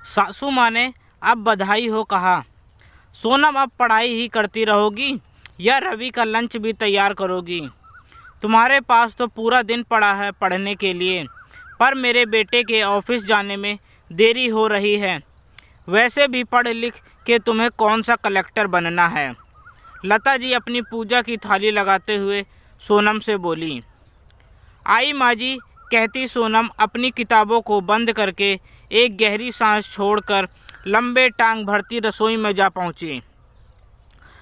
सासू माँ ने अब बधाई हो कहा। सोनम अब पढ़ाई ही करती रहोगी या रवि का लंच भी तैयार करोगी? तुम्हारे पास तो पूरा दिन पड़ा है पढ़ने के लिए, पर मेरे बेटे के ऑफिस जाने में देरी हो रही है। वैसे भी पढ़ लिख के तुम्हें कौन सा कलेक्टर बनना है? लता जी अपनी पूजा की थाली लगाते हुए सोनम से बोली। आई माँ जी, कहती सोनम अपनी किताबों को बंद करके एक गहरी सांस छोड़कर लंबे टांग भरती रसोई में जा पहुंची।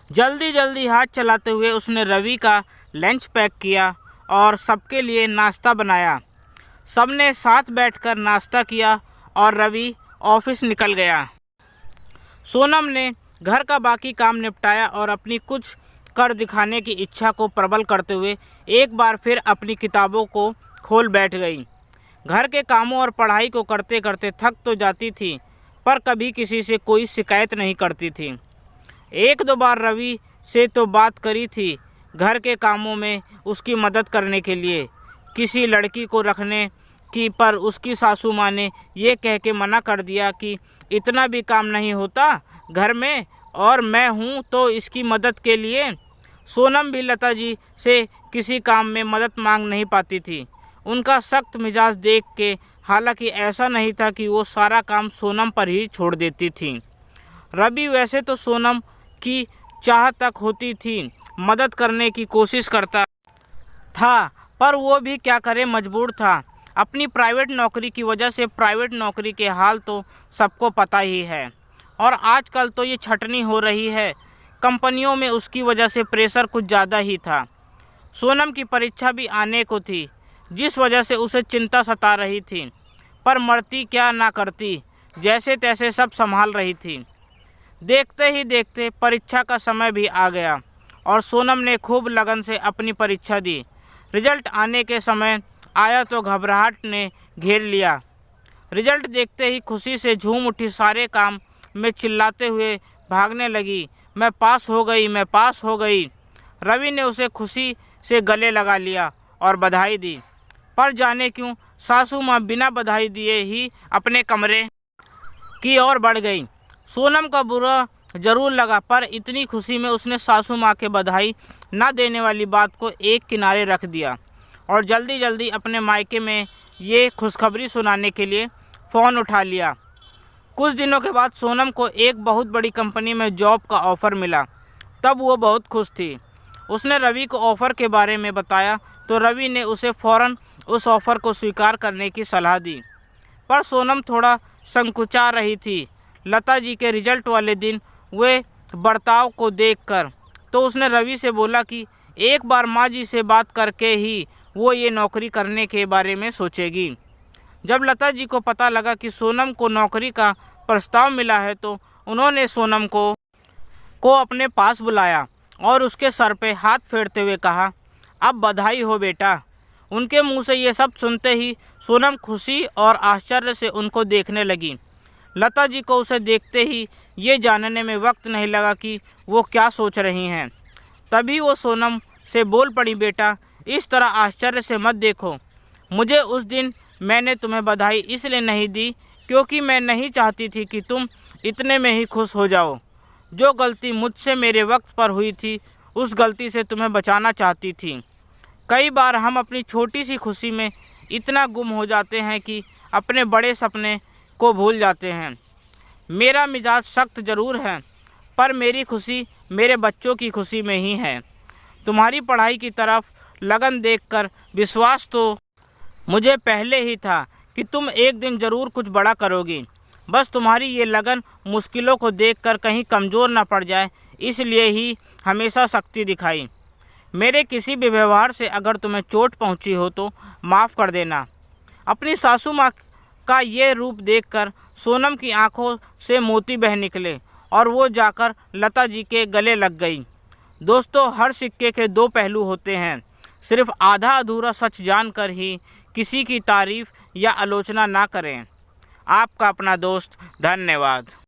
जल्दी जल्दी हाथ चलाते हुए उसने रवि का लंच पैक किया और सबके लिए नाश्ता बनाया। सबने साथ बैठकर नाश्ता किया और रवि ऑफिस निकल गया। सोनम ने घर का बाकी काम निपटाया और अपनी कुछ कर दिखाने की इच्छा को प्रबल करते हुए एक बार फिर अपनी किताबों को खोल बैठ गई। घर के कामों और पढ़ाई को करते करते थक तो जाती थी, पर कभी किसी से कोई शिकायत नहीं करती थी। एक दो बार रवि से तो बात करी थी घर के कामों में उसकी मदद करने के लिए, किसी लड़की को रखने की, पर उसकी सासू माँ ने ये कह के मना कर दिया कि इतना भी काम नहीं होता घर में, और मैं हूँ तो इसकी मदद के लिए। सोनम भी लता जी से किसी काम में मदद मांग नहीं पाती थी। उनका सख्त मिजाज देख के हालांकि ऐसा नहीं था कि वो सारा काम सोनम पर ही छोड़ देती थी। रवि वैसे तो सोनम की चाह तक होती थी, मदद करने की कोशिश करता था, पर वो भी क्या करे, मजबूर था। अपनी प्राइवेट नौकरी की वजह से प्राइवेट नौकरी के हाल तो सबको पता ही है, और आजकल तो ये छटनी हो रही है। कंपनियों में उसकी वजह से प्रेशर कुछ ज़्यादा ही था। सोनम की परीक्षा भी आने को थी, जिस वजह से उसे चिंता सता रही थी, पर मरती क्या ना करती, जैसे तैसे सब संभाल रही थी। देखते ही देखते परीक्षा का समय भी आ गया और सोनम ने खूब लगन से अपनी परीक्षा दी। रिजल्ट आने के समय आया तो घबराहट ने घेर लिया। रिजल्ट देखते ही खुशी से झूम उठी, सारे काम में चिल्लाते हुए भागने लगी, मैं पास हो गई, मैं पास हो गई। रवि ने उसे खुशी से गले लगा लिया और बधाई दी, पर जाने क्यों सासू माँ बिना बधाई दिए ही अपने कमरे की ओर बढ़ गई। सोनम का बुरा जरूर लगा, पर इतनी खुशी में उसने सासू माँ के बधाई न देने वाली बात को एक किनारे रख दिया और जल्दी जल्दी अपने मायके में ये खुशखबरी सुनाने के लिए फ़ोन उठा लिया। कुछ दिनों के बाद सोनम को एक बहुत बड़ी कंपनी में जॉब का ऑफ़र मिला। तब वो बहुत खुश थी। उसने रवि को ऑफ़र के बारे में बताया तो रवि ने उसे फ़ौरन उस ऑफ़र को स्वीकार करने की सलाह दी, पर सोनम थोड़ा संकुचा रही थी। लता जी के रिजल्ट वाले दिन वे बर्ताव को देखकर तो उसने रवि से बोला कि एक बार माँ जी से बात करके ही वो ये नौकरी करने के बारे में सोचेगी। जब लता जी को पता लगा कि सोनम को नौकरी का प्रस्ताव मिला है तो उन्होंने सोनम को अपने पास बुलाया और उसके सर पे हाथ फेरते हुए कहा, अब बधाई हो बेटा। उनके मुंह से ये सब सुनते ही सोनम खुशी और आश्चर्य से उनको देखने लगी। लता जी को उसे देखते ही ये जानने में वक्त नहीं लगा कि वो क्या सोच रही हैं। तभी वो सोनम से बोल पड़ी, बेटा इस तरह आश्चर्य से मत देखो। मुझे उस दिन मैंने तुम्हें बधाई इसलिए नहीं दी क्योंकि मैं नहीं चाहती थी कि तुम इतने में ही खुश हो जाओ। जो गलती मुझसे मेरे वक्त पर हुई थी उस गलती से तुम्हें बचाना चाहती थी। कई बार हम अपनी छोटी सी खुशी में इतना गुम हो जाते हैं कि अपने बड़े सपने को भूल जाते हैं। मेरा मिजाज सख्त ज़रूर है, पर मेरी खुशी मेरे बच्चों की खुशी में ही है। तुम्हारी पढ़ाई की तरफ लगन देखकर विश्वास तो मुझे पहले ही था कि तुम एक दिन ज़रूर कुछ बड़ा करोगी। बस तुम्हारी ये लगन मुश्किलों को देखकर कहीं कमज़ोर ना पड़ जाए, इसलिए ही हमेशा शक्ति दिखाई। मेरे किसी भी व्यवहार से अगर तुम्हें चोट पहुंची हो तो माफ़ कर देना। अपनी सासू माँ का ये रूप देखकर सोनम की आंखों से मोती बह निकले और वो जाकर लता जी के गले लग गई। दोस्तों, हर सिक्के के दो पहलू होते हैं। सिर्फ आधा अधूरा सच जानकर ही किसी की तारीफ़ या आलोचना ना करें। आपका अपना दोस्त। धन्यवाद।